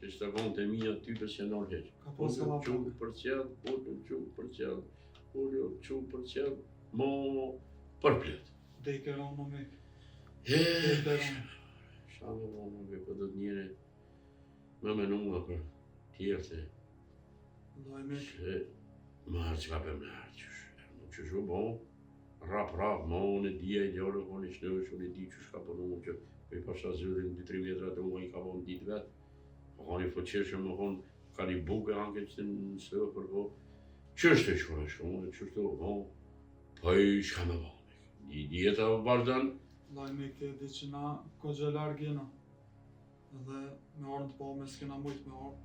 Ishte vonë të mija ty për që nërë heqë. Ka pas ka Qullë për qëllë, qullë për qëllë, qullë për qëllë, mo për pletë. Dhe i këronë në me. Shamë vonë me për do të njëre me menunga për tjerë të Lajme. që marë që ka për me harqësh. Nuk që shu bon, rap, mo unë e dhja i djallë, unë i shnësh, unë i di që shka për nuk që për i pasha zërin 2-3 metra të unë i ka bon ditë vetë. Ka një fëqeshë më thonë, ka një buke anke që të në sëve për po. Qështë e shkone shkone, qështë e po, po i shka me bane. Një djeta vazhdan. Lajme ke di që na kogje largë jena. Edhe me orën të po me s'kena mujtë me orë.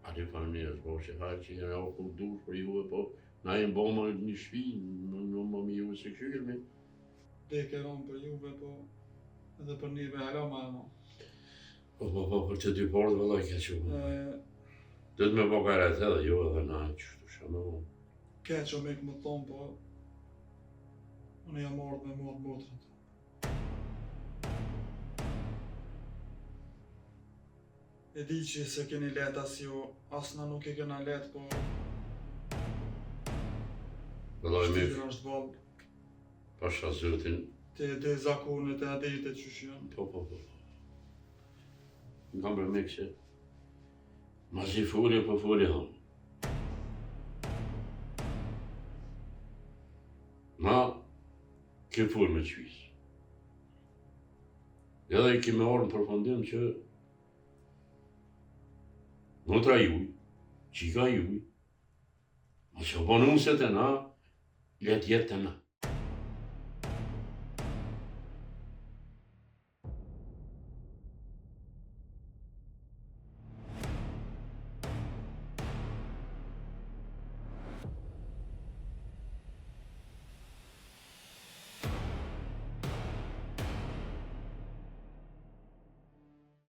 A ti fa një është po që hajë që jena o kur dush për juve po. Na e mboma një shpi, në më mi juve se këshirë. Dhe i këronë për juve po. Edhe për njëve hala ma e no. Po, për të dy portë vëllaj ke që më. Dhe të me po karet edhe jo edhe na qështu shamë më. Ke që me këmë thonë po. Unë jam ardhë me modë motrët. E di që se keni let as ju, asna nuk e kena let po. Vëllaj me Shtyra është valë. pasha zëtin. Te zakonet e adetet që shënë. Po. Në kam për me kështë. Ma si folje po folje hamë. Ma ke folë me qvisë. Edhe i kime orë në përfundim që motra juj, qika juj, ma që po nëse të na, letë jetë të na.